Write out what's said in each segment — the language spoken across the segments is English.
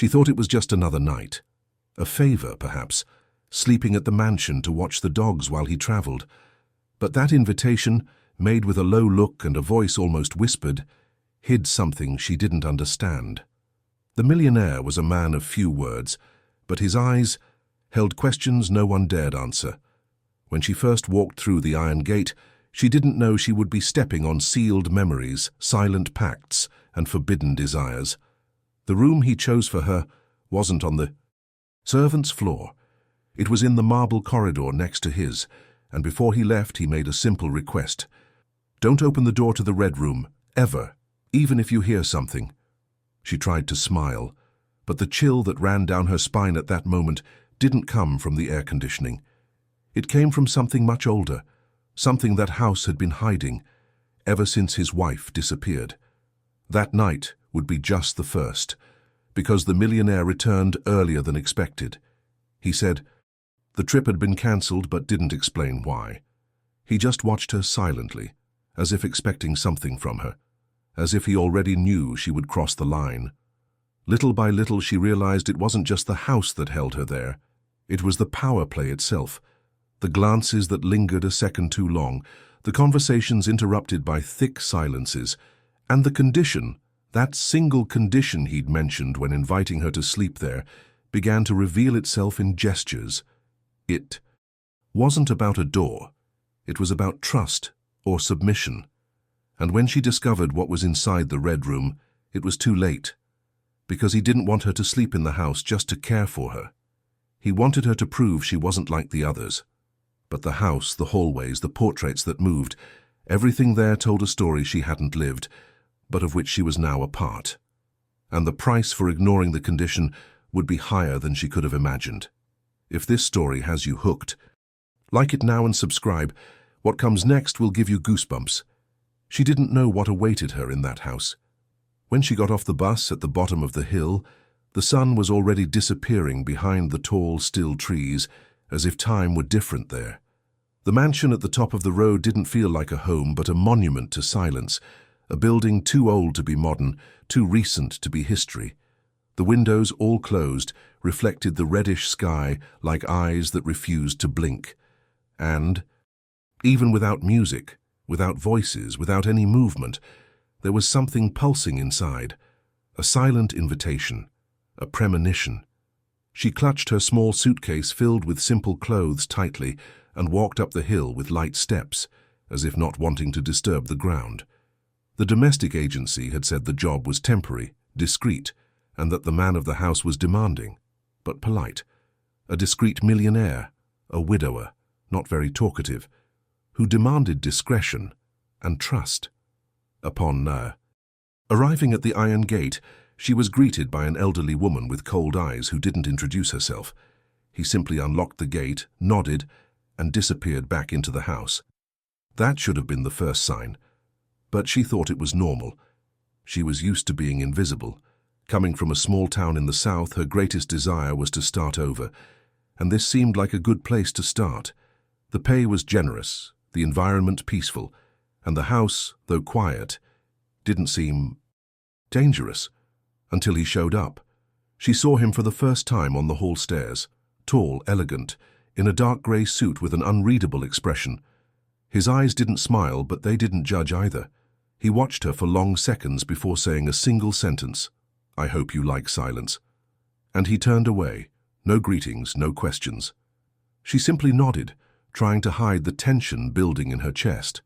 She thought it was just another night. A favor, perhaps, sleeping at the mansion to watch the dogs while he traveled. But that invitation, made with a low look and a voice almost whispered, hid something she didn't understand. The millionaire was a man of few words, but his eyes held questions no one dared answer. When she first walked through the iron gate, she didn't know she would be stepping on sealed memories, silent pacts, and forbidden desires. The room he chose for her wasn't on the servants' floor. It was in the marble corridor next to his, and before he left he made a simple request. "Don't open the door to the red room, ever, even if you hear something." She tried to smile, but the chill that ran down her spine at that moment didn't come from the air conditioning. It came from something much older, something that house had been hiding ever since his wife disappeared. That night would be just the first, because the millionaire returned earlier than expected. He said the trip had been cancelled but didn't explain why. He just watched her silently, as if expecting something from her, as if he already knew she would cross the line. Little by little she realized it wasn't just the house that held her there. It was the power play itself, the glances that lingered a second too long, the conversations interrupted by thick silences, and the condition, that single condition he'd mentioned when inviting her to sleep there, began to reveal itself in gestures. It wasn't about a door. It was about trust or submission. And when she discovered what was inside the red room, it was too late, because he didn't want her to sleep in the house just to care for her. He wanted her to prove she wasn't like the others. But the house, the hallways, the portraits that moved, everything there told a story she hadn't lived, but of which she was now a part. And the price for ignoring the condition would be higher than she could have imagined. If this story has you hooked, like it now and subscribe. What comes next will give you goosebumps. She didn't know what awaited her in that house. When she got off the bus at the bottom of the hill, the sun was already disappearing behind the tall, still trees, as if time were different there. The mansion at the top of the road didn't feel like a home, but a monument to silence, a building too old to be modern, too recent to be history. The windows, all closed, reflected the reddish sky like eyes that refused to blink. And, even without music, without voices, without any movement, there was something pulsing inside, a silent invitation, a premonition. She clutched her small suitcase filled with simple clothes tightly and walked up the hill with light steps, as if not wanting to disturb the ground. The domestic agency had said the job was temporary, discreet, and that the man of the house was demanding, but polite. A discreet millionaire, a widower, not very talkative, who demanded discretion and trust. Upon arriving at the iron gate, she was greeted by an elderly woman with cold eyes who didn't introduce herself. He simply unlocked the gate, nodded, and disappeared back into the house. That should have been the first sign, but she thought it was normal. She was used to being invisible. Coming from a small town in the south, her greatest desire was to start over, and this seemed like a good place to start. The pay was generous, the environment peaceful, and the house, though quiet, didn't seem dangerous until he showed up. She saw him for the first time on the hall stairs, tall, elegant, in a dark grey suit with an unreadable expression. His eyes didn't smile, but they didn't judge either. He watched her for long seconds before saying a single sentence, "I hope you like silence." And he turned away, no greetings, no questions. She simply nodded, trying to hide the tension building in her chest.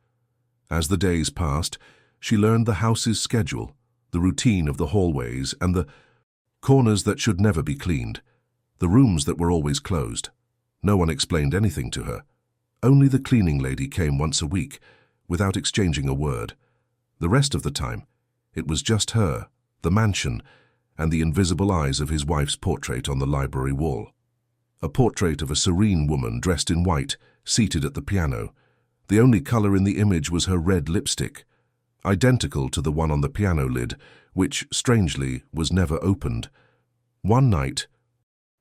As the days passed, she learned the house's schedule, the routine of the hallways, and the corners that should never be cleaned, the rooms that were always closed. No one explained anything to her. Only the cleaning lady came once a week, without exchanging a word. The rest of the time, it was just her, the mansion, and the invisible eyes of his wife's portrait on the library wall. A portrait of a serene woman dressed in white, seated at the piano. The only color in the image was her red lipstick, identical to the one on the piano lid, which, strangely, was never opened. One night,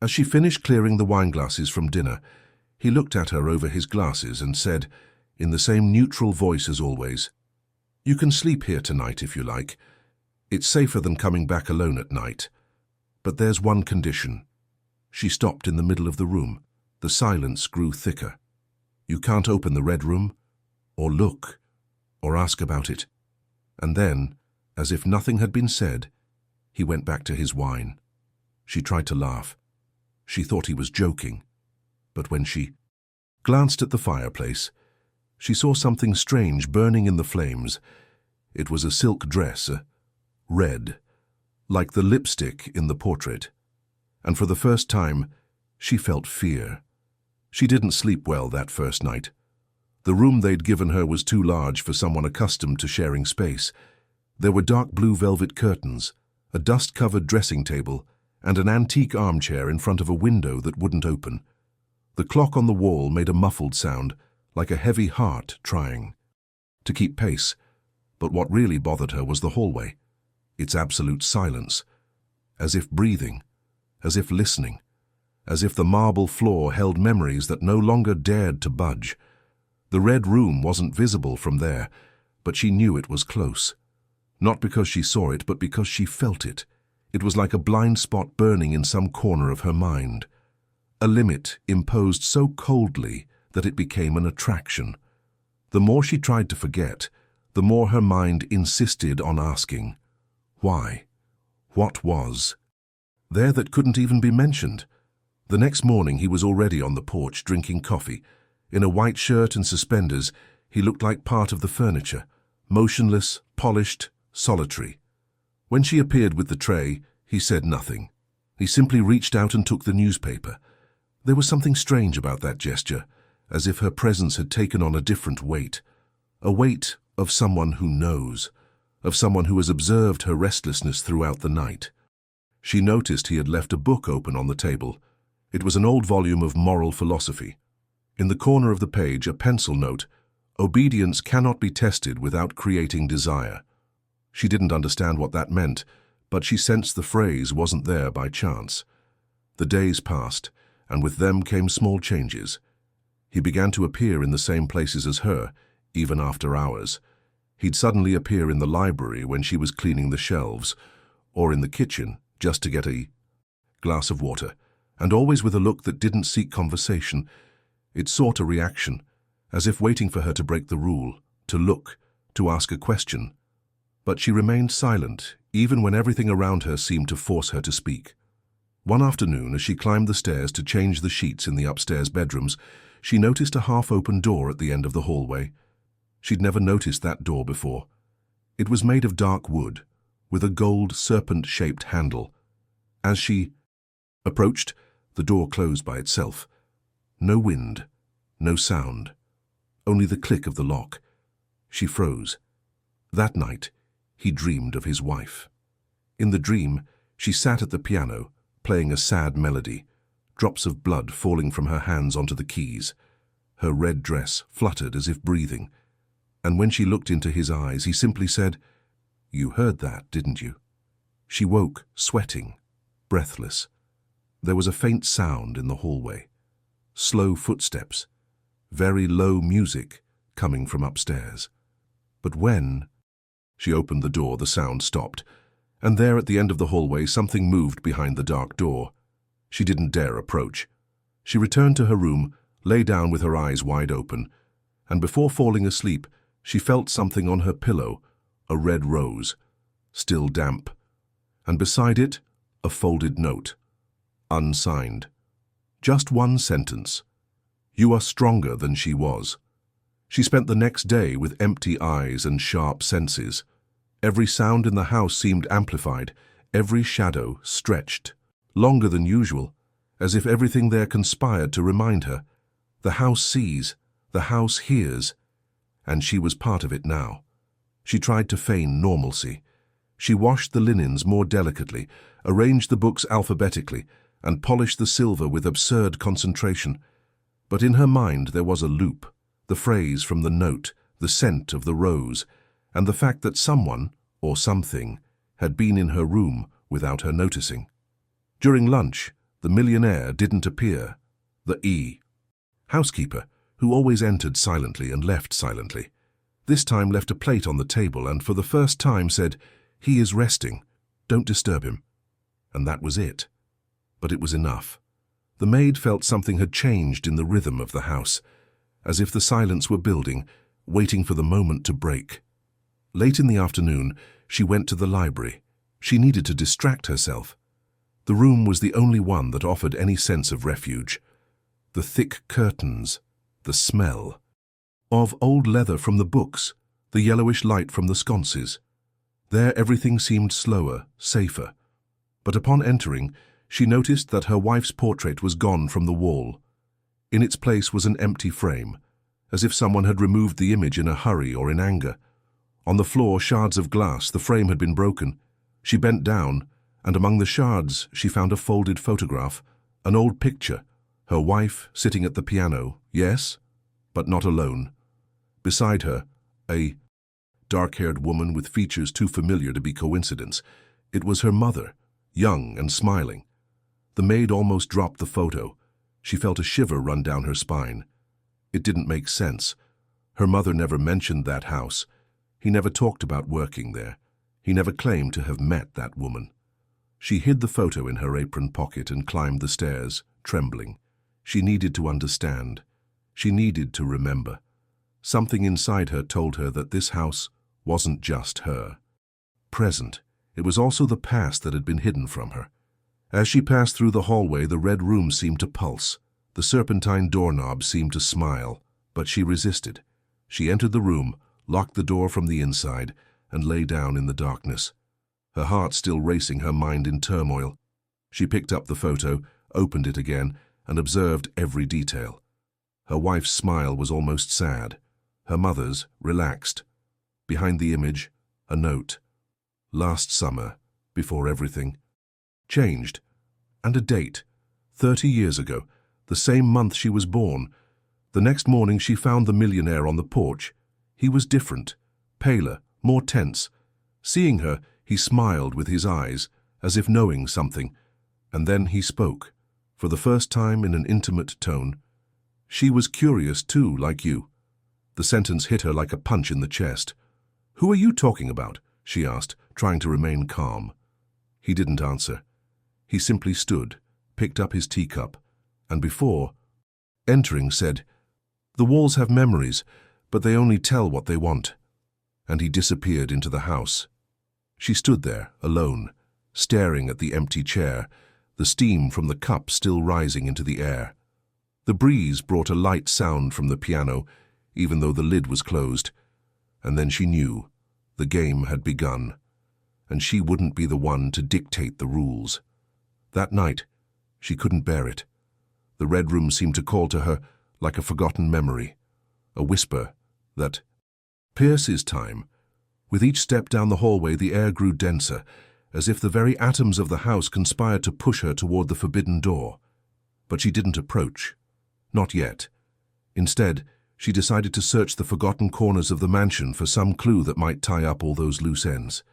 as she finished clearing the wineglasses from dinner, he looked at her over his glasses and said, in the same neutral voice as always, "You can sleep here tonight if you like. It's safer than coming back alone at night." But there's one condition. She stopped in the middle of the room. The silence grew thicker. You can't open the red room, or look, or ask about it. And then, as if nothing had been said, he went back to his wine. She tried to laugh. She thought he was joking. But when she glanced at the fireplace, she saw something strange burning in the flames. It was a silk dress, red, like the lipstick in the portrait. And for the first time, she felt fear. She didn't sleep well that first night. The room they'd given her was too large for someone accustomed to sharing space. There were dark blue velvet curtains, a dust-covered dressing table, and an antique armchair in front of a window that wouldn't open. The clock on the wall made a muffled sound, like a heavy heart trying to keep pace. But what really bothered her was the hallway, its absolute silence, as if breathing, as if listening, as if the marble floor held memories that no longer dared to budge. The red room wasn't visible from there, but she knew it was close. Not because she saw it, but because she felt it. It was like a blind spot burning in some corner of her mind. A limit imposed so coldly that it became an attraction. The more she tried to forget, the more her mind insisted on asking, why? What was there that couldn't even be mentioned? The next morning he was already on the porch drinking coffee. In a white shirt and suspenders, he looked like part of the furniture, motionless, polished, solitary. When she appeared with the tray, he said nothing. He simply reached out and took the newspaper. There was something strange about that gesture, as if her presence had taken on a different weight. A weight of someone who knows, of someone who has observed her restlessness throughout the night. She noticed he had left a book open on the table. It was an old volume of moral philosophy. In the corner of the page, a pencil note, "Obedience cannot be tested without creating desire." She didn't understand what that meant, but she sensed the phrase wasn't there by chance. The days passed, and with them came small changes. He began to appear in the same places as her, even after hours. He'd suddenly appear in the library when she was cleaning the shelves, or in the kitchen just to get a glass of water, and always with a look that didn't seek conversation. It sought a reaction, as if waiting for her to break the rule, to look, to ask a question. But she remained silent, even when everything around her seemed to force her to speak. One afternoon, as she climbed the stairs to change the sheets in the upstairs bedrooms, she noticed a half-open door at the end of the hallway. She'd never noticed that door before. It was made of dark wood, with a gold serpent-shaped handle. As she approached, the door closed by itself. No wind, no sound, only the click of the lock. She froze. That night, he dreamed of his wife. In the dream, she sat at the piano, playing a sad melody, drops of blood falling from her hands onto the keys. Her red dress fluttered as if breathing, and when she looked into his eyes, he simply said, "You heard that, didn't you?" She woke, sweating, breathless. There was a faint sound in the hallway. Slow footsteps, very low music coming from upstairs. But when she opened the door, the sound stopped, and there at the end of the hallway something moved behind the dark door. She didn't dare approach. She returned to her room, lay down with her eyes wide open, and before falling asleep, she felt something on her pillow, a red rose, still damp, and beside it, a folded note, unsigned. Just one sentence. "You are stronger than she was." She spent the next day with empty eyes and sharp senses. Every sound in the house seemed amplified, every shadow stretched, longer than usual, as if everything there conspired to remind her. The house sees, the house hears, and she was part of it now. She tried to feign normalcy. She washed the linens more delicately, arranged the books alphabetically, and polished the silver with absurd concentration. But in her mind there was a loop, the phrase from the note, the scent of the rose, and the fact that someone, or something, had been in her room without her noticing. During lunch, the millionaire didn't appear. The housekeeper, who always entered silently and left silently, this time left a plate on the table and for the first time said, "He is resting. Don't disturb him." and that was it. But it was enough. The maid felt something had changed in the rhythm of the house, as if the silence were building, waiting for the moment to break. Late in the afternoon, she went to the library. She needed to distract herself. The room was the only one that offered any sense of refuge. The thick curtains, the smell of old leather from the books, the yellowish light from the sconces. There everything seemed slower, safer. But upon entering, she noticed that her wife's portrait was gone from the wall. In its place was an empty frame, as if someone had removed the image in a hurry or in anger. On the floor, shards of glass, the frame had been broken. She bent down, and among the shards she found a folded photograph, an old picture, her wife sitting at the piano, yes, but not alone. Beside her, a dark-haired woman with features too familiar to be coincidence. It was her mother, young and smiling. The maid almost dropped the photo. She felt a shiver run down her spine. It didn't make sense. Her mother never mentioned that house. He never talked about working there. He never claimed to have met that woman. She hid the photo in her apron pocket and climbed the stairs, trembling. She needed to understand. She needed to remember. Something inside her told her that this house wasn't just her present. It was also the past that had been hidden from her. As she passed through the hallway, the red room seemed to pulse. The serpentine doorknob seemed to smile, but she resisted. She entered the room, locked the door from the inside, and lay down in the darkness. Her heart still racing, her mind in turmoil. She picked up the photo, opened it again, and observed every detail. Her wife's smile was almost sad. Her mother's relaxed. Behind the image, a note. Last summer, before everything changed. And a date. 30 years ago, the same month she was born. The next morning she found the millionaire on the porch. He was different, paler, more tense. Seeing her, he smiled with his eyes, as if knowing something, and then he spoke, for the first time in an intimate tone. She was curious too, like you. The sentence hit her like a punch in the chest. Who are you talking about? She asked, trying to remain calm. He didn't answer. He simply stood, picked up his teacup, and before entering said, The walls have memories, but they only tell what they want. And he disappeared into the house. She stood there, alone, staring at the empty chair, the steam from the cup still rising into the air. The breeze brought a light sound from the piano, even though the lid was closed. And then she knew the game had begun, and she wouldn't be the one to dictate the rules. That night, she couldn't bear it. The red room seemed to call to her like a forgotten memory, a whisper that Pierce's time. With each step down the hallway, the air grew denser, as if the very atoms of the house conspired to push her toward the forbidden door. But she didn't approach. Not yet. Instead, she decided to search the forgotten corners of the mansion for some clue that might tie up all those loose ends.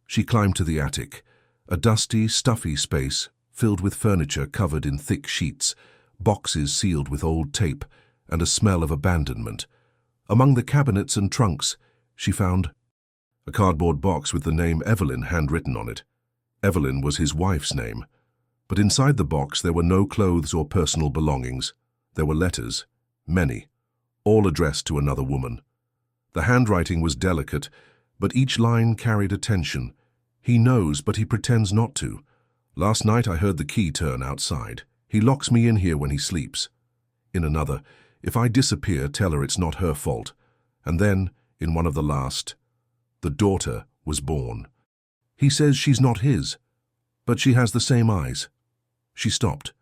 She climbed to the attic, a dusty, stuffy space filled with furniture covered in thick sheets, boxes sealed with old tape, and a smell of abandonment. Among the cabinets and trunks, she found a cardboard box with the name Evelyn handwritten on it. Evelyn was his wife's name. But inside the box there were no clothes or personal belongings. There were letters, many, all addressed to another woman. The handwriting was delicate, but each line carried a tension. He knows, but he pretends not to. Last night I heard the key turn outside. He locks me in here when he sleeps. In another, if I disappear, tell her it's not her fault. And then, in one of the last, the daughter was born. He says she's not his, but she has the same eyes. She stopped.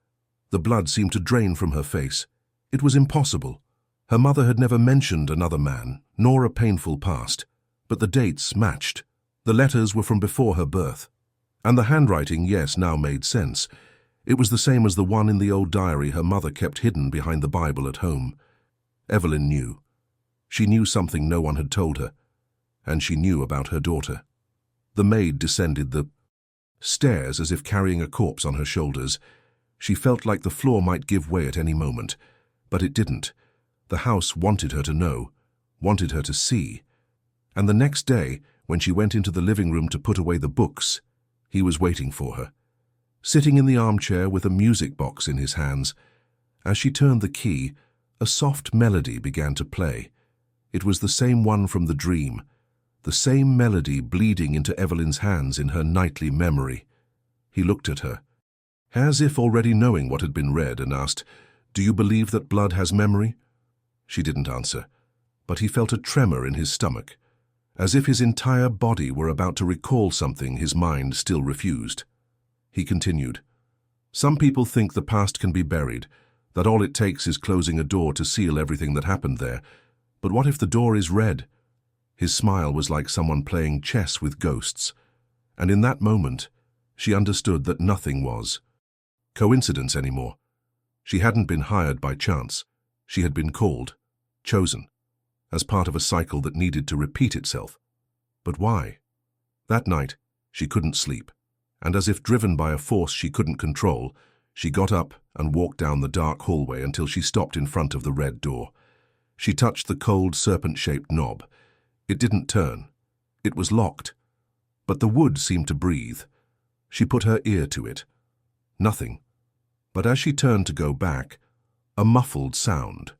The blood seemed to drain from her face. It was impossible. Her mother had never mentioned another man, nor a painful past, but the dates matched. The letters were from before her birth. And the handwriting, yes, now made sense. It was the same as the one in the old diary her mother kept hidden behind the Bible at home. Evelyn knew. She knew something no one had told her, and she knew about her daughter. The maid descended the stairs as if carrying a corpse on her shoulders. She felt like the floor might give way at any moment, but it didn't. The house wanted her to know, wanted her to see. And the next day, when she went into the living room to put away the books, he was waiting for her. sitting in the armchair with a music box in his hands. As she turned the key, a soft melody began to play. It was the same one from the dream, the same melody bleeding into Evelyn's hands in her nightly memory. He looked at her, as if already knowing what had been read, and asked, "Do you believe that blood has memory?" She didn't answer, but he felt a tremor in his stomach, as if his entire body were about to recall something his mind still refused. He continued, "Some people think the past can be buried, that all it takes is closing a door to seal everything that happened there. But what if the door is red?" His smile was like someone playing chess with ghosts, and in that moment, she understood that nothing was coincidence anymore. She hadn't been hired by chance. She had been called, chosen, as part of a cycle that needed to repeat itself. But why? That night, she couldn't sleep, and as if driven by a force she couldn't control, she got up and walked down the dark hallway until she stopped in front of the red door. She touched the cold, serpent-shaped knob. It didn't turn. It was locked. But the wood seemed to breathe. She put her ear to it. Nothing. But as she turned to go back, a muffled sound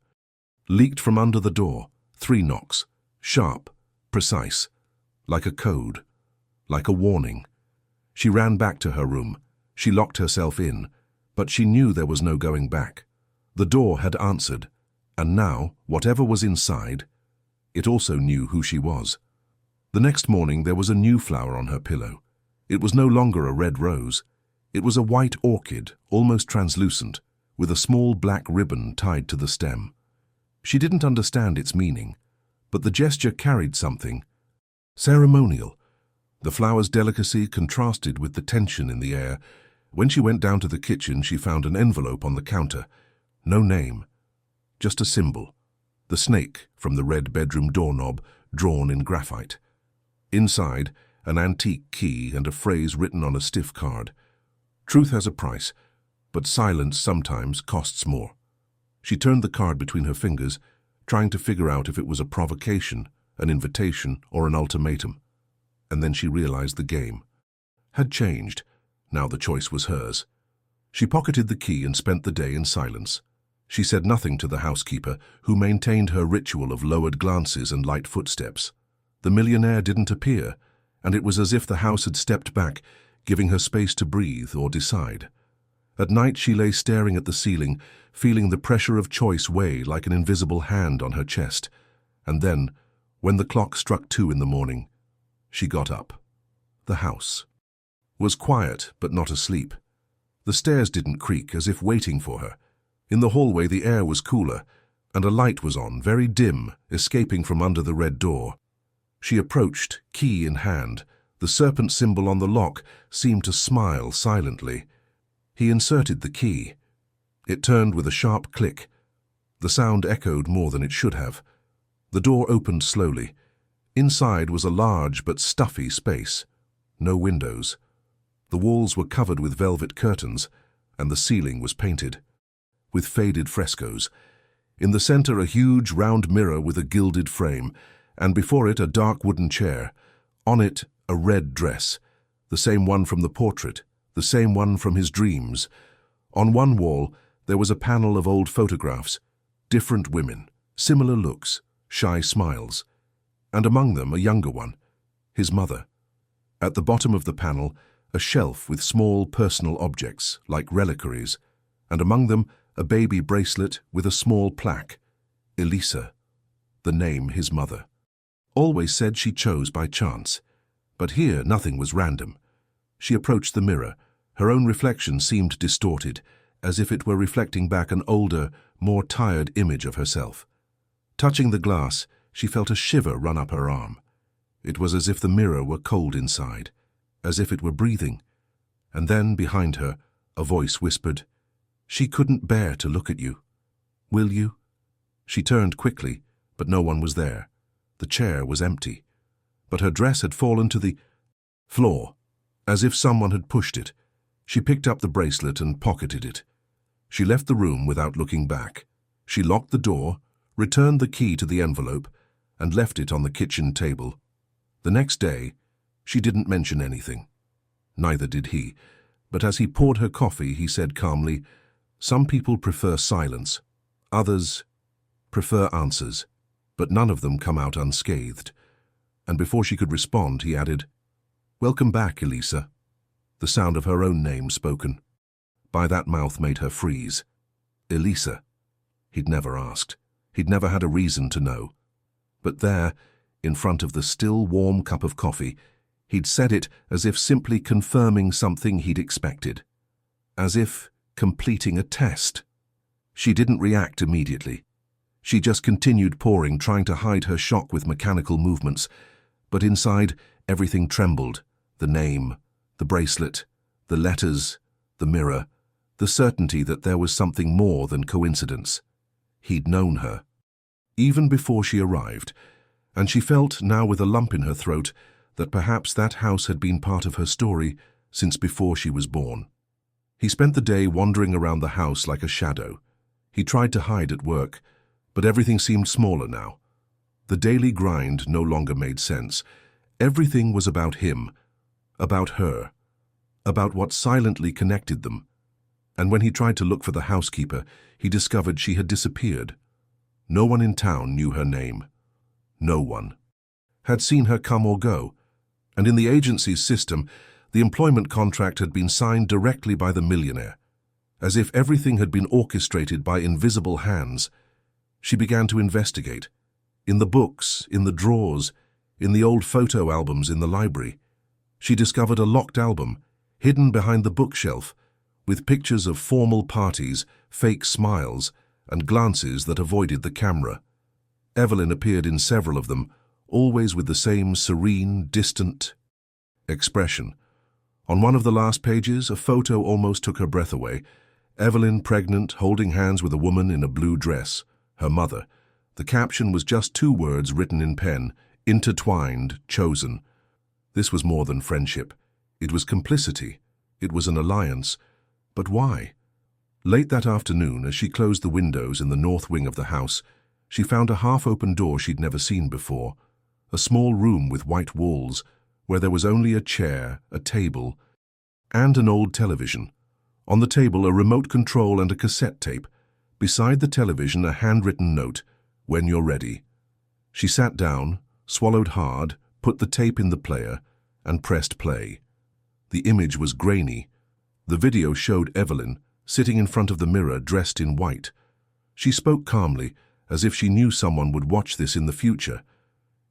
leaked from under the door. 3 knocks, sharp, precise, like a code, like a warning. She ran back to her room. She locked herself in, but she knew there was no going back. The door had answered, and now, whatever was inside, it also knew who she was. The next morning there was a new flower on her pillow. It was no longer a red rose. It was a white orchid, almost translucent, with a small black ribbon tied to the stem. She didn't understand its meaning, but the gesture carried something ceremonial. The flower's delicacy contrasted with the tension in the air. When she went down to the kitchen, she found an envelope on the counter. No name, just a symbol, the snake from the red bedroom doorknob drawn in graphite. Inside, an antique key and a phrase written on a stiff card. Truth has a price, but silence sometimes costs more. She turned the card between her fingers, trying to figure out if it was a provocation, an invitation, or an ultimatum. And then she realized the game had changed. Now the choice was hers. She pocketed the key and spent the day in silence. She said nothing to the housekeeper, who maintained her ritual of lowered glances and light footsteps. The millionaire didn't appear, and it was as if the house had stepped back, giving her space to breathe or decide. At night she lay staring at the ceiling, feeling the pressure of choice weigh like an invisible hand on her chest. And then, when the clock struck 2 in the morning, she got up. The house was quiet but not asleep. The stairs didn't creak, as if waiting for her. In the hallway the air was cooler, and a light was on, very dim, escaping from under the red door. She approached, key in hand. The serpent symbol on the lock seemed to smile silently. He inserted the key. It turned with a sharp click. The sound echoed more than it should have. The door opened slowly. Inside was a large but stuffy space. No windows. The walls were covered with velvet curtains, and the ceiling was painted with faded frescoes. In the center, a huge round mirror with a gilded frame, and before it a dark wooden chair. On it, a red dress, the same one from the portrait, the same one from his dreams. On one wall, there was a panel of old photographs, different women, similar looks, shy smiles, and among them a younger one, his mother. At the bottom of the panel, a shelf with small personal objects, like reliquaries, and among them a baby bracelet with a small plaque, Elisa, the name his mother always said she chose by chance. But here nothing was random. She approached the mirror. Her own reflection seemed distorted, as if it were reflecting back an older, more tired image of herself. Touching the glass, she felt a shiver run up her arm. It was as if the mirror were cold inside, as if it were breathing. And then, behind her, a voice whispered, "She couldn't bear to look at you. Will you?" She turned quickly, but no one was there. The chair was empty, but her dress had fallen to the floor, as if someone had pushed it. She picked up the bracelet and pocketed it. She left the room without looking back. She locked the door, returned the key to the envelope, and left it on the kitchen table. The next day, she didn't mention anything. Neither did he. But as he poured her coffee, he said calmly, "Some people prefer silence. Others prefer answers. But none of them come out unscathed." And before she could respond, he added, "Welcome back, Elisa." The sound of her own name spoken. By that mouth made her freeze. Elisa. He'd never asked. He'd never had a reason to know. But there, in front of the still warm cup of coffee, he'd said it as if simply confirming something he'd expected. As if completing a test. She didn't react immediately. She just continued pouring, trying to hide her shock with mechanical movements. But inside, everything trembled. The name, the bracelet, the letters, the mirror, the certainty that there was something more than coincidence. He'd known her. Even before she arrived, and she felt, now with a lump in her throat, that perhaps that house had been part of her story since before she was born. He spent the day wandering around the house like a shadow. He tried to hide at work, but everything seemed smaller now. The daily grind no longer made sense. Everything was about him, about her, about what silently connected them. And when he tried to look for the housekeeper, he discovered she had disappeared. No one in town knew her name. No one had seen her come or go. And in the agency's system, the employment contract had been signed directly by the millionaire, as if everything had been orchestrated by invisible hands. She began to investigate. In the books, in the drawers, in the old photo albums in the library. She discovered a locked album, hidden behind the bookshelf, with pictures of formal parties, fake smiles, and glances that avoided the camera. Evelyn appeared in several of them, always with the same serene, distant expression. On one of the last pages, a photo almost took her breath away. Evelyn, pregnant, holding hands with a woman in a blue dress, her mother. The caption was just 2 words written in pen, intertwined, chosen. This was more than friendship. It was complicity. It was an alliance. But why? Late that afternoon, as she closed the windows in the north wing of the house, she found a half-open door she'd never seen before. A small room with white walls, where there was only a chair, a table, and an old television. On the table, a remote control and a cassette tape. Beside the television, a handwritten note, "When you're ready." She sat down, swallowed hard, put the tape in the player, and pressed play. The image was grainy. The video showed Evelyn, sitting in front of the mirror, dressed in white. She spoke calmly, as if she knew someone would watch this in the future.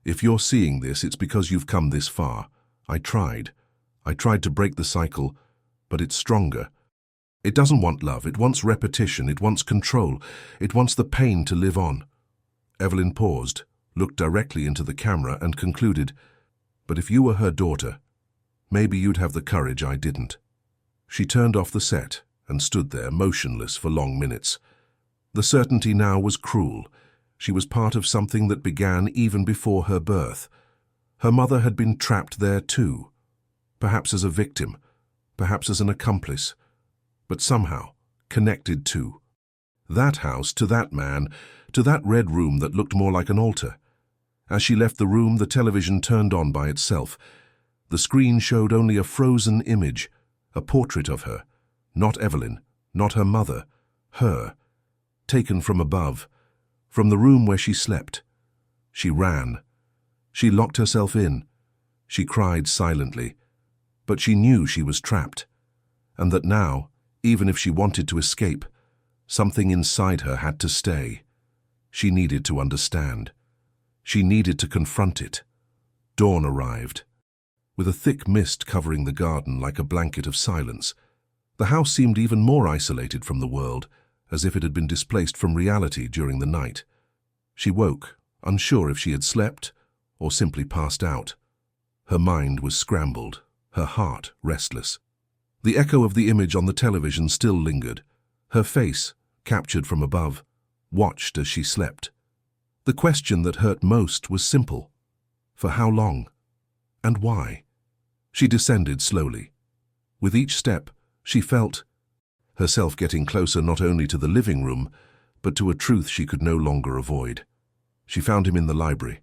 "If you're seeing this, it's because you've come this far. I tried. I tried to break the cycle, but it's stronger. It doesn't want love. It wants repetition. It wants control. It wants the pain to live on." Evelyn paused, looked directly into the camera, and concluded, "But if you were her daughter, maybe you'd have the courage I didn't." She turned off the set and stood there, motionless, for long minutes. The certainty now was cruel. She was part of something that began even before her birth. Her mother had been trapped there too, perhaps as a victim, perhaps as an accomplice, but somehow connected to that house, to that man, to that red room that looked more like an altar. As she left the room, the television turned on by itself. The screen showed only a frozen image, a portrait of her, not Evelyn, not her mother, her, taken from above, from the room where she slept. She ran. She locked herself in. She cried silently. But she knew she was trapped, and that now, even if she wanted to escape, something inside her had to stay. She needed to understand. She needed to confront it. Dawn arrived, with a thick mist covering the garden like a blanket of silence. The house seemed even more isolated from the world, as if it had been displaced from reality during the night. She woke, unsure if she had slept or simply passed out. Her mind was scrambled, her heart restless. The echo of the image on the television still lingered. Her face, captured from above, watched as she slept. The question that hurt most was simple. For how long? And why? She descended slowly. With each step, she felt herself getting closer not only to the living room, but to a truth she could no longer avoid. She found him in the library,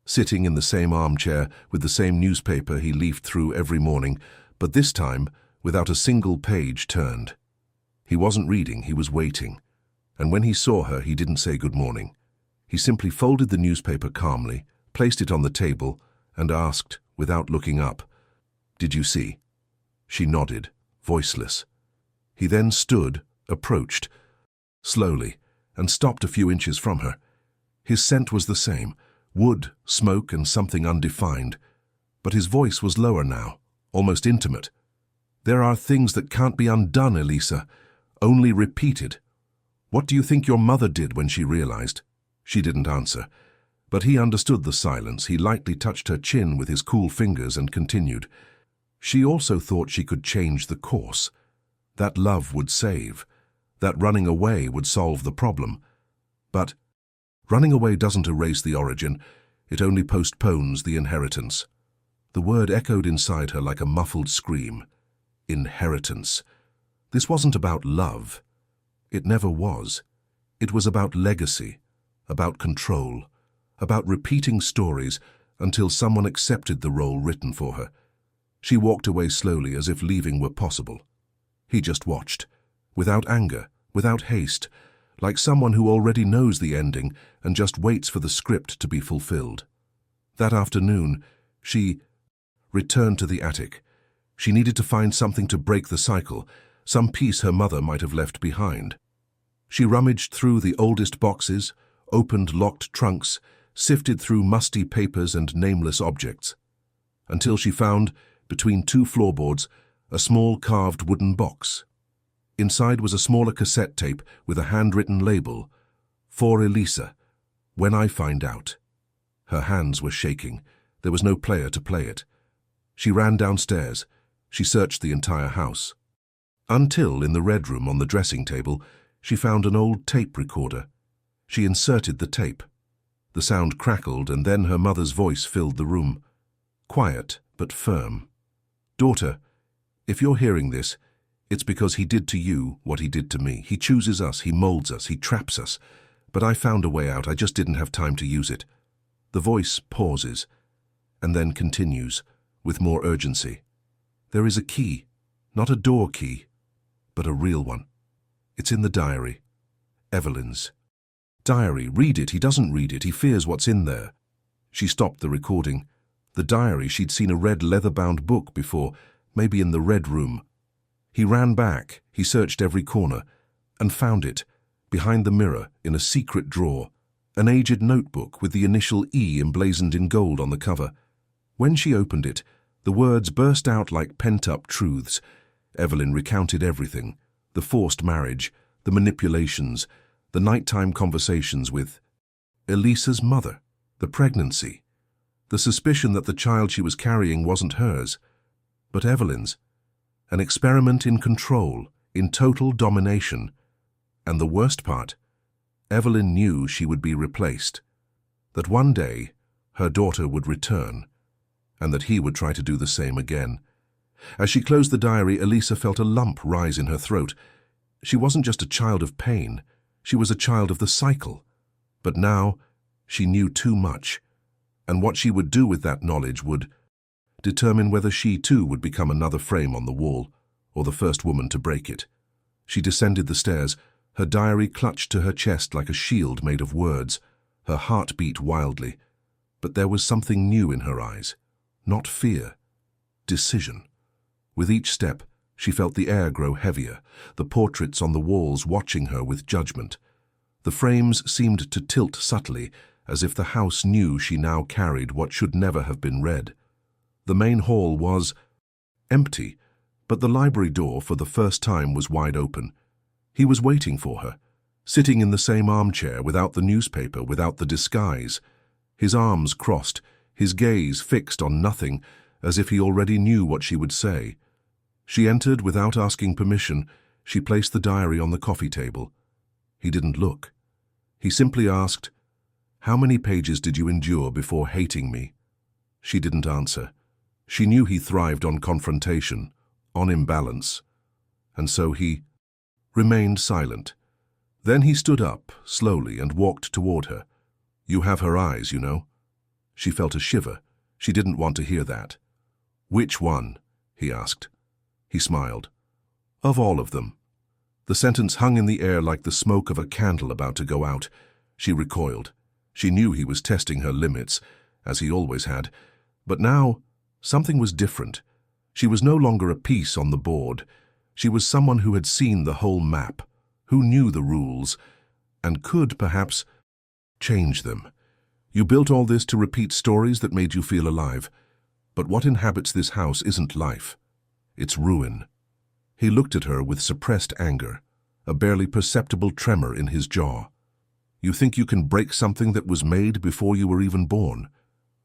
sitting in the same armchair with the same newspaper he leafed through every morning, but this time without a single page turned. He wasn't reading, he was waiting. And when he saw her, he didn't say good morning. He simply folded the newspaper calmly, placed it on the table, and asked, without looking up, "Did you see?" She nodded, voiceless. He then stood, approached, slowly, and stopped a few inches from her. His scent was the same, wood, smoke, and something undefined. But his voice was lower now, almost intimate. "There are things that can't be undone, Elisa, only repeated. What do you think your mother did when she realized?" She didn't answer. But he understood the silence. He lightly touched her chin with his cool fingers and continued. She also thought she could change the course. That love would save. That running away would solve the problem. But running away doesn't erase the origin. It only postpones the inheritance. The word echoed inside her like a muffled scream. Inheritance. This wasn't about love. It never was. It was about legacy, about control, about repeating stories until someone accepted the role written for her. She walked away slowly as if leaving were possible. He just watched, without anger, without haste, like someone who already knows the ending and just waits for the script to be fulfilled. That afternoon, she returned to the attic. She needed to find something to break the cycle, some piece her mother might have left behind. She rummaged through the oldest boxes, opened locked trunks, sifted through musty papers and nameless objects, until she found, between two floorboards, a small carved wooden box. Inside was a smaller cassette tape with a handwritten label, "For Elisa, when I find out." Her hands were shaking. There was no player to play it. She ran downstairs. She searched the entire house. Until, in the red room on the dressing table, she found an old tape recorder. She inserted the tape. The sound crackled, and then her mother's voice filled the room. Quiet, but firm. "Daughter, if you're hearing this, it's because he did to you what he did to me. He chooses us, he molds us, he traps us. But I found a way out, I just didn't have time to use it." The voice pauses, and then continues, with more urgency. "There is a key, not a door key, but a real one. It's in the diary. Evelyn's. Diary, read it. He doesn't read it. He fears what's in there." She stopped the recording. The diary, she'd seen a red leather-bound book before, maybe in the red room. He ran back. He searched every corner, and found it, behind the mirror, in a secret drawer, an aged notebook with the initial E emblazoned in gold on the cover. When she opened it, the words burst out like pent-up truths. Evelyn recounted everything, the forced marriage, the manipulations, the nighttime conversations with Elisa's mother, the pregnancy, the suspicion that the child she was carrying wasn't hers, but Evelyn's, an experiment in control, in total domination. And the worst part, Evelyn knew she would be replaced, that one day her daughter would return, and that he would try to do the same again. As she closed the diary, Elisa felt a lump rise in her throat. She wasn't just a child of pain, she was a child of the cycle. But now she knew too much, and what she would do with that knowledge would determine whether she too would become another frame on the wall, or the first woman to break it. She descended the stairs, her diary clutched to her chest like a shield made of words. Her heart beat wildly, but there was something new in her eyes. Not fear, decision. With each step, she felt the air grow heavier, the portraits on the walls watching her with judgment. The frames seemed to tilt subtly, as if the house knew she now carried what should never have been read. The main hall was empty, but the library door for the first time was wide open. He was waiting for her, sitting in the same armchair, without the newspaper, without the disguise. His arms crossed, his gaze fixed on nothing, as if he already knew what she would say. She entered without asking permission. She placed the diary on the coffee table. He didn't look. He simply asked, "How many pages did you endure before hating me?" She didn't answer. She knew he thrived on confrontation, on imbalance. And so he remained silent. Then he stood up, slowly, and walked toward her. "You have her eyes, you know." She felt a shiver. She didn't want to hear that. "Which one?" he asked. He smiled. Of all of them. The sentence hung in the air like the smoke of a candle about to go out. She recoiled. She knew he was testing her limits, as he always had. But now, something was different. She was no longer a piece on the board. She was someone who had seen the whole map, who knew the rules, and could, perhaps, change them. You built all this to repeat stories that made you feel alive. But what inhabits this house isn't life. It's ruin. He looked at her with suppressed anger, a barely perceptible tremor in his jaw. You think you can break something that was made before you were even born?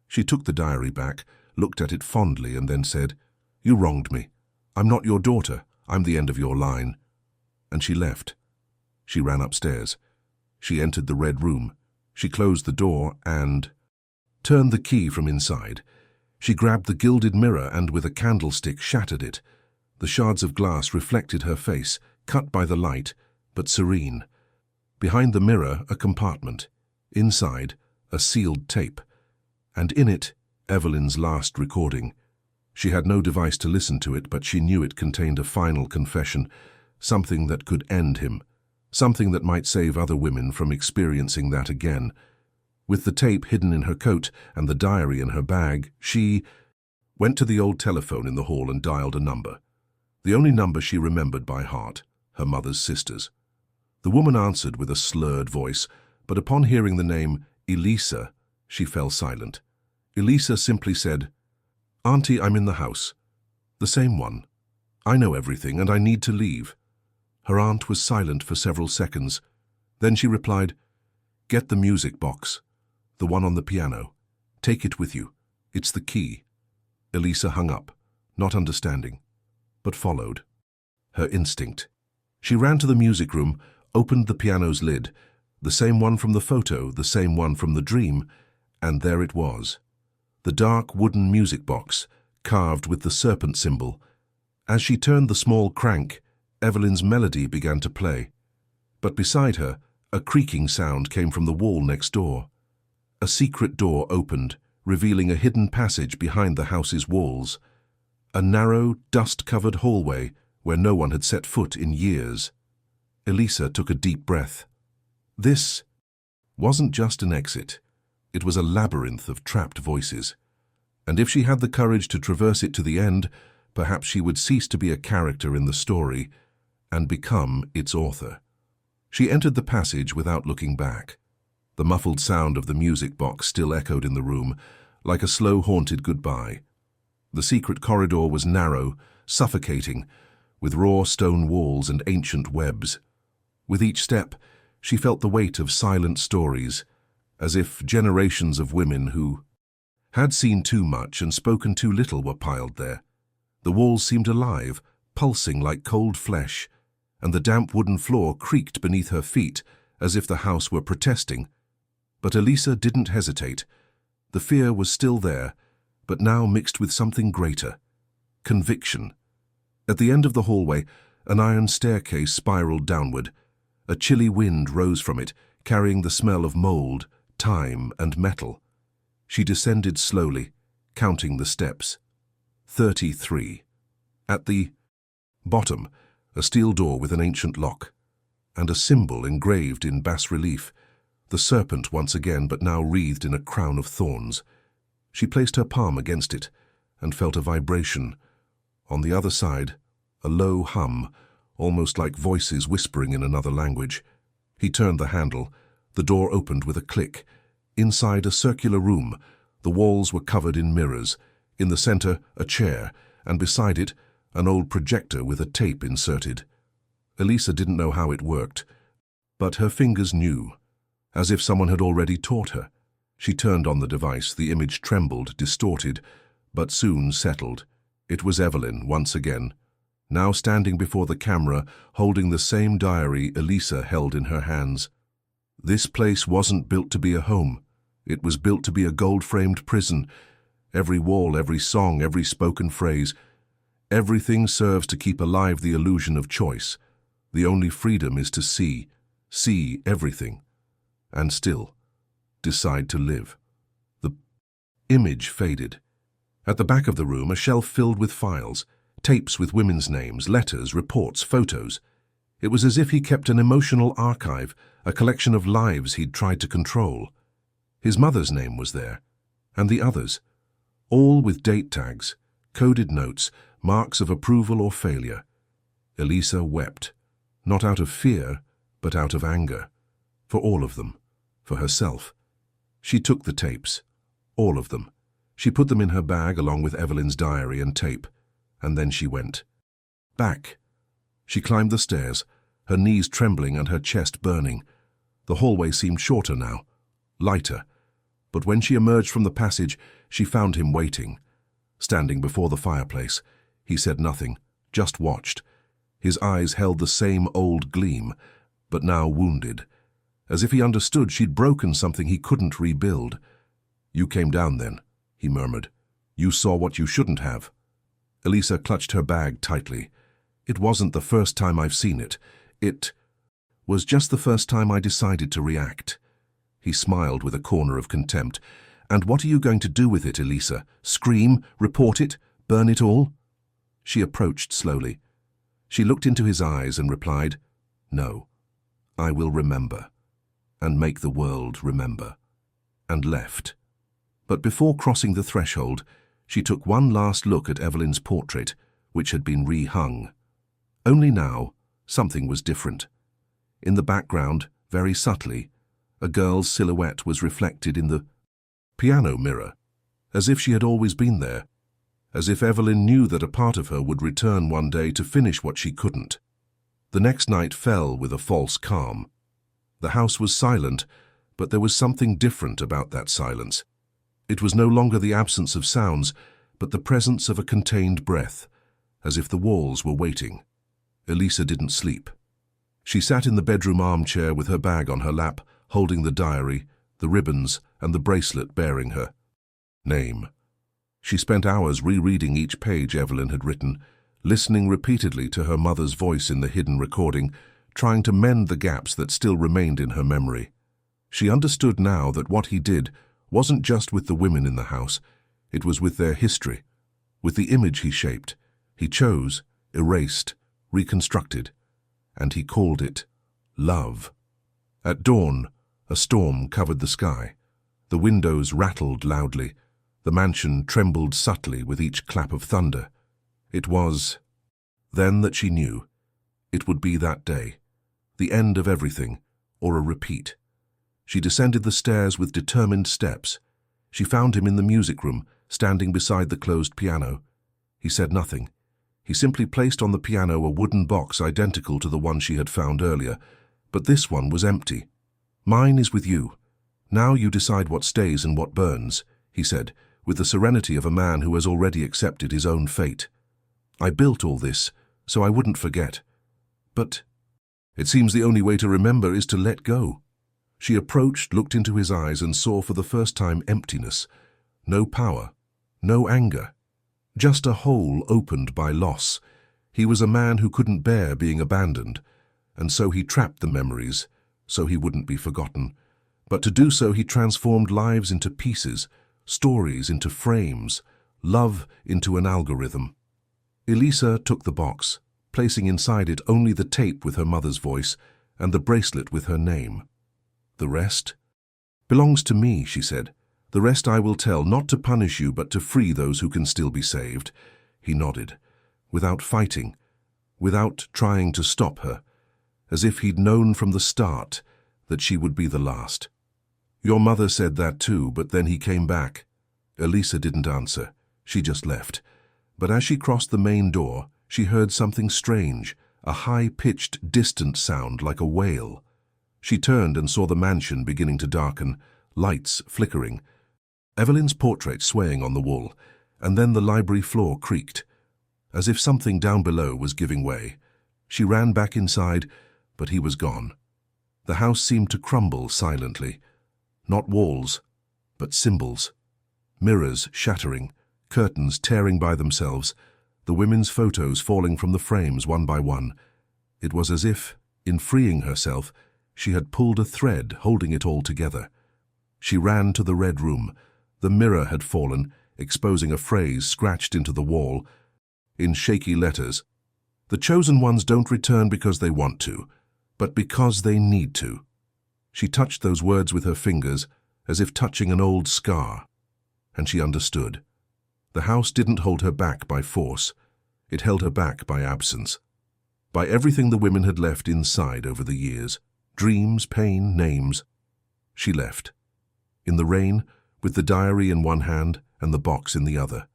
She took the diary back, looked at it fondly, and then said, You wronged me. I'm not your daughter. I'm the end of your line. And she left. She ran upstairs. She entered the red room. She closed the door and turned the key from inside. She grabbed the gilded mirror and with a candlestick shattered it. The shards of glass reflected her face, cut by the light, but serene. Behind the mirror, a compartment. Inside, a sealed tape. And in it, Evelyn's last recording. She had no device to listen to it, but she knew it contained a final confession, something that could end him, something that might save other women from experiencing that again. With the tape hidden in her coat and the diary in her bag, she went to the old telephone in the hall and dialed a number. The only number she remembered by heart, her mother's sister's. The woman answered with a slurred voice, but upon hearing the name Elisa, she fell silent. Elisa simply said, Auntie, I'm in the house. The same one. I know everything and I need to leave. Her aunt was silent for several seconds. Then she replied, Get the music box. The one on the piano. Take it with you. It's the key. Elisa hung up, not understanding, but followed. Her instinct. She ran to the music room, opened the piano's lid, the same one from the photo, the same one from the dream, and there it was. The dark wooden music box, carved with the serpent symbol. As she turned the small crank, Evelyn's melody began to play. But beside her, a creaking sound came from the wall next door. A secret door opened, revealing a hidden passage behind the house's walls. A narrow, dust-covered hallway where no one had set foot in years. Elisa took a deep breath. This wasn't just an exit. It was a labyrinth of trapped voices. And if she had the courage to traverse it to the end, perhaps she would cease to be a character in the story and become its author. She entered the passage without looking back. The muffled sound of the music box still echoed in the room, like a slow, haunted goodbye. The secret corridor was narrow, suffocating, with raw stone walls and ancient webs. With each step, she felt the weight of silent stories, as if generations of women who had seen too much and spoken too little were piled there. The walls seemed alive, pulsing like cold flesh, and the damp wooden floor creaked beneath her feet as if the house were protesting. But Elisa didn't hesitate. The fear was still there, but now mixed with something greater. Conviction. At the end of the hallway, an iron staircase spiraled downward. A chilly wind rose from it, carrying the smell of mold, time, and metal. She descended slowly, counting the steps. 33. At the bottom, a steel door with an ancient lock, and a symbol engraved in bas-relief, the serpent once again, but now wreathed in a crown of thorns. She placed her palm against it and felt a vibration. On the other side, a low hum, almost like voices whispering in another language. He turned the handle. The door opened with a click. Inside a circular room, the walls were covered in mirrors. In the center, a chair, and beside it, an old projector with a tape inserted. Elisa didn't know how it worked, but her fingers knew, as if someone had already taught her. She turned on the device. The image trembled, distorted, but soon settled. It was Evelyn, once again, now standing before the camera, holding the same diary Elisa held in her hands. This place wasn't built to be a home. It was built to be a gold-framed prison. Every wall, every song, every spoken phrase, everything serves to keep alive the illusion of choice. The only freedom is to see everything, and still decide to live. The image faded. At the back of the room, a shelf filled with files, Tapes with women's names, letters, reports, photos. It was as if he kept an emotional archive, a collection of lives he'd tried to control. His mother's name was there, and the others, all with date tags, coded notes, marks of approval or failure. Elisa wept, not out of fear, but out of anger. For all of them, for herself. She took the tapes, all of them. She put them in her bag along with Evelyn's diary and tape, and then she went. Back. She climbed the stairs, her knees trembling and her chest burning. The hallway seemed shorter now, lighter, but when she emerged from the passage, she found him waiting. Standing before the fireplace, he said nothing, just watched. His eyes held the same old gleam, but now wounded. As if he understood she'd broken something he couldn't rebuild. "You came down then," he murmured. "You saw what you shouldn't have." Elisa clutched her bag tightly. "It wasn't the first time I've seen it. It was just the first time I decided to react." He smiled with a corner of contempt. "And what are you going to do with it, Elisa? Scream? Report it? Burn it all?" She approached slowly. She looked into his eyes and replied, "No, I will remember, and make the world remember," and left. But before crossing the threshold, she took one last look at Evelyn's portrait, which had been re-hung. Only now, something was different. In the background, very subtly, a girl's silhouette was reflected in the piano mirror, as if she had always been there, as if Evelyn knew that a part of her would return one day to finish what she couldn't. The next night fell with a false calm. The house was silent, but there was something different about that silence. It was no longer the absence of sounds, but the presence of a contained breath, as if the walls were waiting. Elisa didn't sleep. She sat in the bedroom armchair with her bag on her lap, holding the diary, the ribbons, and the bracelet bearing her name. She spent hours rereading each page Evelyn had written, listening repeatedly to her mother's voice in the hidden recording, trying to mend the gaps that still remained in her memory. She understood now that what he did wasn't just with the women in the house, it was with their history, with the image he shaped. He chose, erased, reconstructed, and he called it love. At dawn, a storm covered the sky. The windows rattled loudly. The mansion trembled subtly with each clap of thunder. It was then that she knew. It would be that day, the end of everything, or a repeat. She descended the stairs with determined steps. She found him in the music room, standing beside the closed piano. He said nothing. He simply placed on the piano a wooden box identical to the one she had found earlier, but this one was empty. "Mine is with you. Now you decide what stays and what burns," he said, with the serenity of a man who has already accepted his own fate. "I built all this, so I wouldn't forget. But it seems the only way to remember is to let go." She approached, looked into his eyes, and saw for the first time emptiness. No power, no anger. Just a hole opened by loss. He was a man who couldn't bear being abandoned, and so he trapped the memories, so he wouldn't be forgotten. But to do so he transformed lives into pieces, stories into frames, love into an algorithm. Elisa took the box, placing inside it only the tape with her mother's voice and the bracelet with her name. "The rest belongs to me," she said. "The rest I will tell, not to punish you, but to free those who can still be saved." He nodded, without fighting, without trying to stop her, as if he'd known from the start that she would be the last. "Your mother said that too, but then he came back." Elisa didn't answer. She just left. But as she crossed the main door, she heard something strange, a high-pitched, distant sound like a wail. She turned and saw the mansion beginning to darken, lights flickering, Evelyn's portrait swaying on the wall, and then the library floor creaked, as if something down below was giving way. She ran back inside, but he was gone. The house seemed to crumble silently. Not walls, but symbols. Mirrors shattering, curtains tearing by themselves, the women's photos falling from the frames one by one. It was as if, in freeing herself, she had pulled a thread holding it all together. She ran to the red room. The mirror had fallen, exposing a phrase scratched into the wall. in shaky letters. The chosen ones don't return because they want to, but because they need to. She touched those words with her fingers, as if touching an old scar. And she understood. The house didn't hold her back by force. It held her back by absence. By everything the women had left inside over the years. Dreams, pain, names. She left. In the rain, with the diary in one hand and the box in the other.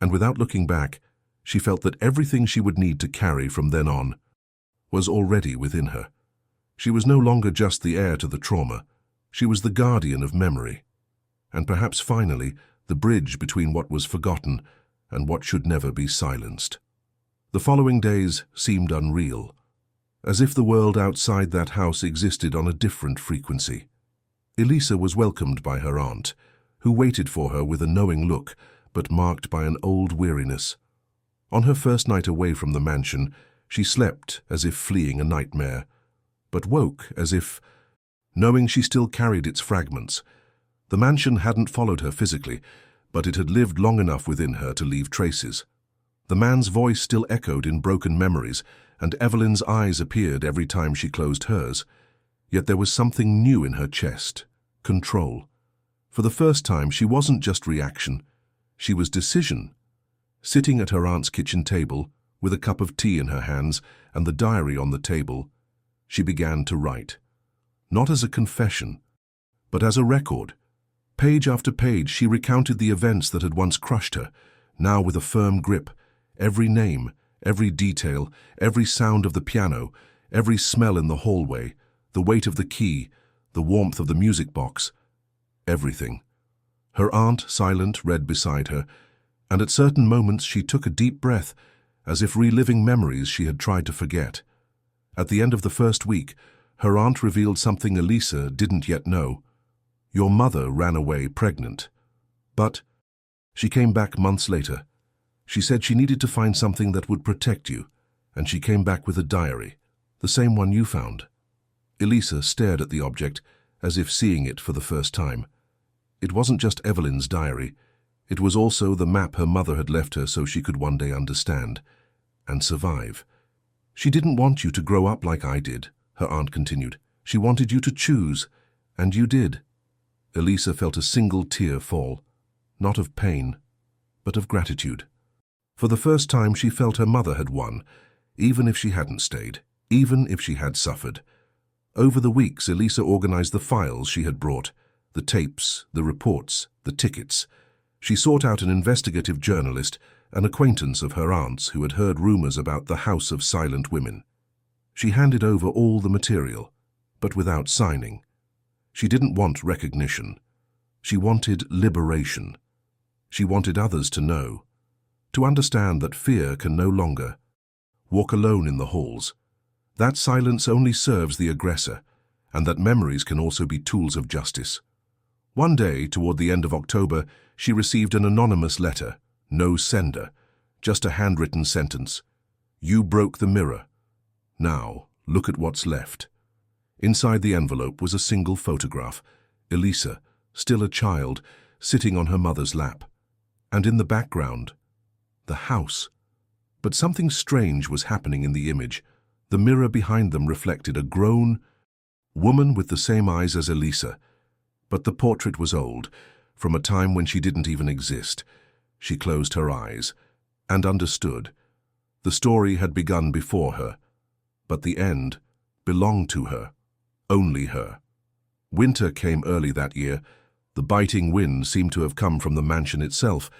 And without looking back, she felt that everything she would need to carry from then on was already within her. She was no longer just the heir to the trauma. She was the guardian of memory. And perhaps finally, the bridge between what was forgotten and what should never be silenced. The following days seemed unreal, as if the world outside that house existed on a different frequency. Elisa was welcomed by her aunt, who waited for her with a knowing look, but marked by an old weariness. On her first night away from the mansion, she slept as if fleeing a nightmare, but woke as if, knowing she still carried its fragments. The mansion hadn't followed her physically, but it had lived long enough within her to leave traces. The man's voice still echoed in broken memories, and Evelyn's eyes appeared every time she closed hers. Yet there was something new in her chest, control. For the first time, she wasn't just reaction, she was decision. Sitting at her aunt's kitchen table, with a cup of tea in her hands and the diary on the table, she began to write. Not as a confession, but as a record. Page after page, she recounted the events that had once crushed her, now with a firm grip. Every name, every detail, every sound of the piano, every smell in the hallway, the weight of the key, the warmth of the music box, everything. Her aunt, silent, read beside her, and at certain moments she took a deep breath, as if reliving memories she had tried to forget. At the end of the first week, her aunt revealed something Elisa didn't yet know. Your mother ran away pregnant. But she came back months later. She said she needed to find something that would protect you, and she came back with a diary, the same one you found. Elisa stared at the object, as if seeing it for the first time. It wasn't just Evelyn's diary. It was also the map her mother had left her so she could one day understand and survive. She didn't want you to grow up like I did, her aunt continued. She wanted you to choose, and you did. Elisa felt a single tear fall, not of pain, but of gratitude. For the first time she felt her mother had won, even if she hadn't stayed, even if she had suffered. Over the weeks, Elisa organized the files she had brought, the tapes, the reports, the tickets. She sought out an investigative journalist, an acquaintance of her aunt's who had heard rumors about the House of Silent Women. She handed over all the material, but without signing. She didn't want recognition. She wanted liberation. She wanted others to know, to understand that fear can no longer walk alone in the halls, that silence only serves the aggressor, and that memories can also be tools of justice. One day, toward the end of October, she received an anonymous letter, no sender, just a handwritten sentence. You broke the mirror. Now, look at what's left. Inside the envelope was a single photograph, Elisa, still a child, sitting on her mother's lap. And in the background, the house. But something strange was happening in the image. The mirror behind them reflected a grown woman with the same eyes as Elisa. But the portrait was old, from a time when she didn't even exist. She closed her eyes and understood. The story had begun before her, but the end belonged to her, only her. Winter came early that year. The biting wind seemed to have come from the mansion itself,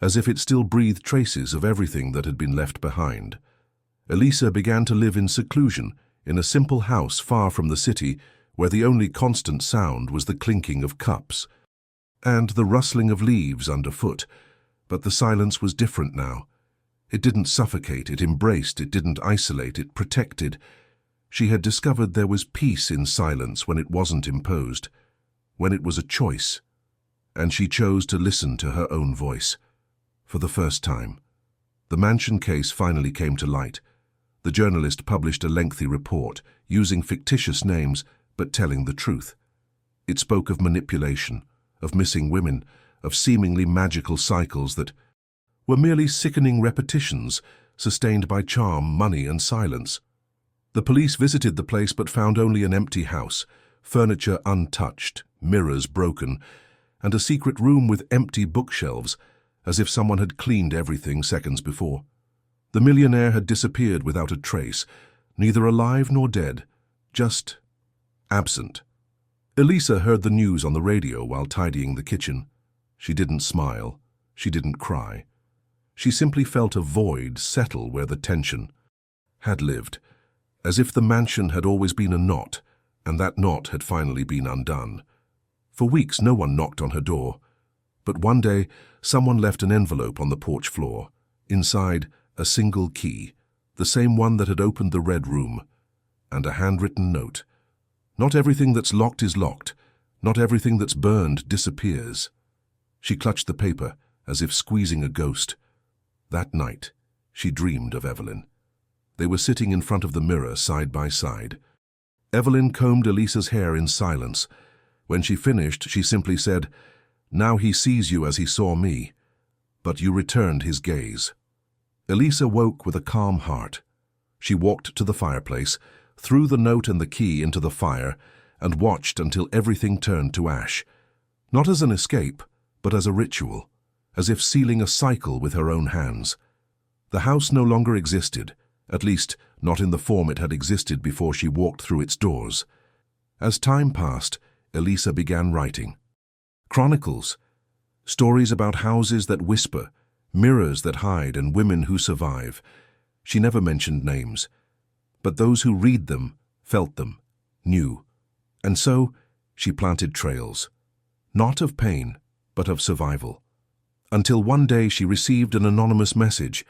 as if it still breathed traces of everything that had been left behind. Elisa began to live in seclusion, in a simple house far from the city, where the only constant sound was the clinking of cups and the rustling of leaves underfoot. But the silence was different now. It didn't suffocate, it embraced, it didn't isolate, it protected. She had discovered there was peace in silence when it wasn't imposed, when it was a choice, and she chose to listen to her own voice. For the first time, the mansion case finally came to light. The journalist published a lengthy report, using fictitious names, but telling the truth. It spoke of manipulation, of missing women, of seemingly magical cycles that were merely sickening repetitions, sustained by charm, money, and silence. The police visited the place but found only an empty house, furniture untouched, mirrors broken, and a secret room with empty bookshelves, as if someone had cleaned everything seconds before. The millionaire had disappeared without a trace, neither alive nor dead, just absent. Elisa heard the news on the radio while tidying the kitchen. She didn't smile. She didn't cry. She simply felt a void settle where the tension had lived, as if the mansion had always been a knot, and that knot had finally been undone. For weeks no one knocked on her door, but one day someone left an envelope on the porch floor. Inside, a single key, the same one that had opened the red room, and a handwritten note. Not everything that's locked is locked. Not everything that's burned disappears. She clutched the paper as if squeezing a ghost. That night, she dreamed of Evelyn. They were sitting in front of the mirror side by side. Evelyn combed Elisa's hair in silence. When she finished, she simply said, "Now he sees you as he saw me." But you returned his gaze. Elisa woke with a calm heart. She walked to the fireplace, threw the note and the key into the fire, and watched until everything turned to ash. Not as an escape, but as a ritual, as if sealing a cycle with her own hands. The house no longer existed, at least not in the form it had existed before she walked through its doors. As time passed, Elisa began writing. Chronicles, stories about houses that whisper, mirrors that hide, and women who survive. She never mentioned names, but those who read them felt them, knew. And so she planted trails, not of pain, but of survival. Until one day she received an anonymous message,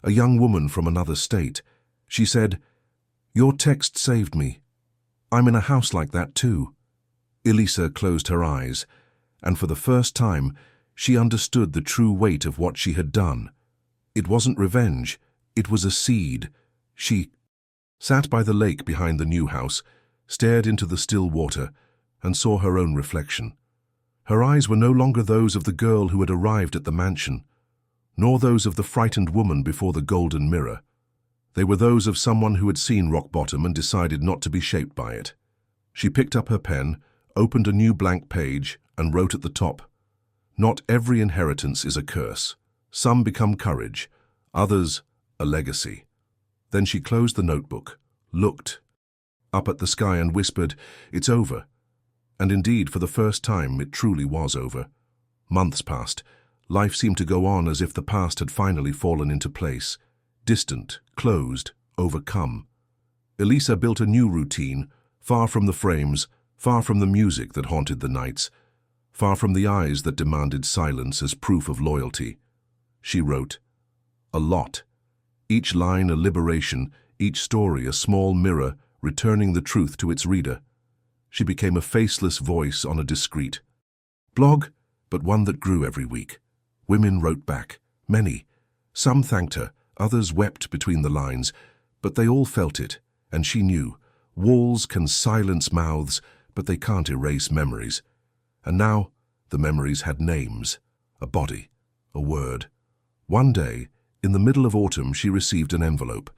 a young woman from another state. She said, "Your text saved me. I'm in a house like that too." Elisa closed her eyes, and for the first time she understood the true weight of what she had done. It wasn't revenge, it was a seed. She sat by the lake behind the new house, stared into the still water, and saw her own reflection. Her eyes were no longer those of the girl who had arrived at the mansion, nor those of the frightened woman before the golden mirror. They were those of someone who had seen rock bottom and decided not to be shaped by it. She picked up her pen, opened a new blank page, and wrote at the top, "Not every inheritance is a curse. Some become courage, others a legacy." Then she closed the notebook, looked up at the sky and whispered, "It's over." And indeed, for the first time, it truly was over. Months passed. Life seemed to go on as if the past had finally fallen into place. Distant, closed, overcome. Elisa built a new routine, far from the frames, far from the music that haunted the nights, far from the eyes that demanded silence as proof of loyalty. She wrote, a lot. Each line a liberation, each story a small mirror, returning the truth to its reader. She became a faceless voice on a discreet blog, but one that grew every week. Women wrote back, many. Some thanked her, others wept between the lines, but they all felt it, and she knew. Walls can silence mouths, but they can't erase memories. And now, the memories had names, a body, a word. One day, in the middle of autumn, she received an envelope.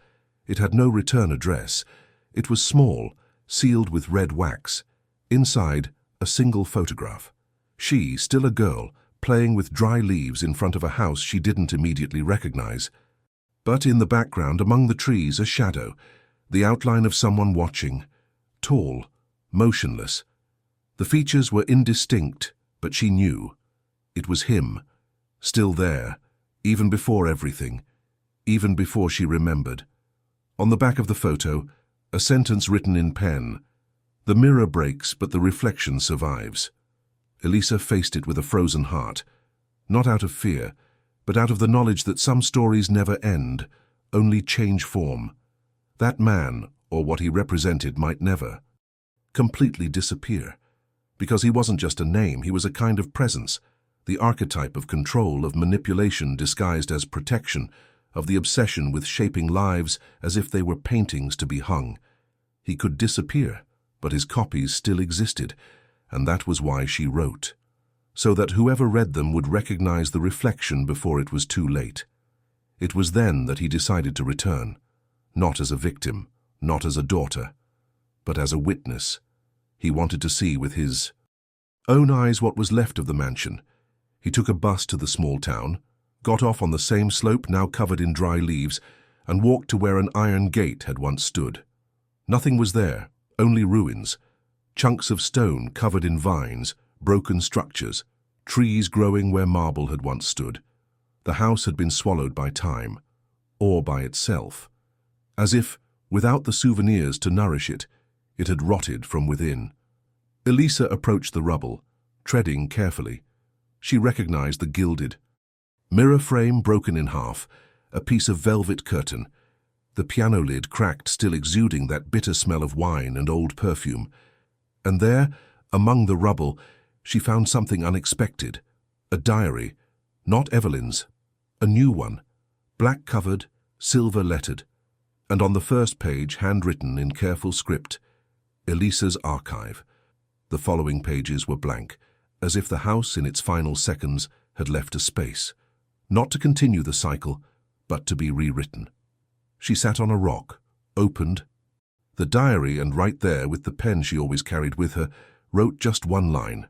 It had no return address. It was small, sealed with red wax. Inside, a single photograph. She, still a girl, playing with dry leaves in front of a house she didn't immediately recognize. But in the background, among the trees, a shadow, the outline of someone watching, tall, motionless. The features were indistinct, but she knew. It was him, still there, even before everything, even before she remembered. On the back of the photo, a sentence written in pen. The mirror breaks, but the reflection survives. Elisa faced it with a frozen heart, not out of fear, but out of the knowledge that some stories never end, only change form. That man, or what he represented, might never completely disappear, because he wasn't just a name, he was a kind of presence, the archetype of control, of manipulation disguised as protection, of the obsession with shaping lives as if they were paintings to be hung. He could disappear, but his copies still existed, and that was why she wrote. so that whoever read them would recognize the reflection before it was too late. It was then that he decided to return, not as a victim, not as a daughter, but as a witness. He wanted to see with his own eyes what was left of the mansion. He took a bus to the small town, got off on the same slope now covered in dry leaves, and walked to where an iron gate had once stood. Nothing was there, only ruins, chunks of stone covered in vines, broken structures, trees growing where marble had once stood. The house had been swallowed by time, or by itself. As if, without the souvenirs to nourish it, it had rotted from within. Elisa approached the rubble, treading carefully. She recognized the gilded mirror frame broken in half, a piece of velvet curtain, the piano lid cracked, still exuding that bitter smell of wine and old perfume. And there, among the rubble, she found something unexpected, a diary, not Evelyn's, a new one, black-covered, silver-lettered, and on the first page, handwritten in careful script, Elisa's archive. The following pages were blank, as if the house in its final seconds had left a space, not to continue the cycle, but to be rewritten. She sat on a rock, opened the diary, and right there, with the pen she always carried with her, wrote just one line.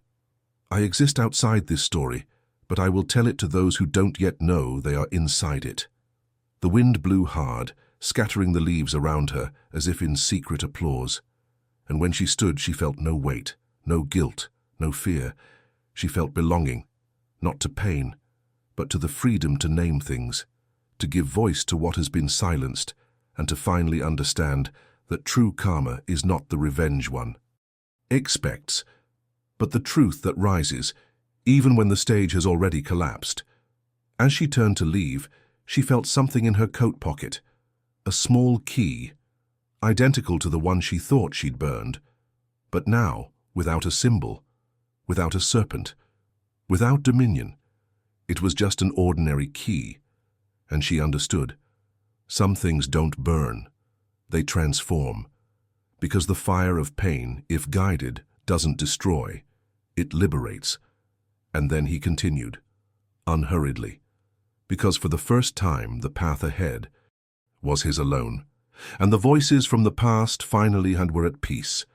"I exist outside this story, but I will tell it to those who don't yet know they are inside it." The wind blew hard, scattering the leaves around her as if in secret applause. And when she stood, she felt no weight, no guilt, no fear. She felt belonging, not to pain, but to the freedom to name things, to give voice to what has been silenced, and to finally understand that true karma is not the revenge one expects, but the truth that rises, even when the stage has already collapsed. As she turned to leave, she felt something in her coat pocket, a small key, identical to the one she thought she'd burned, but now without a symbol, without a serpent, without dominion. It was just an ordinary key, and she understood. Some things don't burn, they transform, because the fire of pain, if guided, doesn't destroy, it liberates. And then he continued, unhurriedly, because for the first time the path ahead was his alone, and the voices from the past finally were at peace.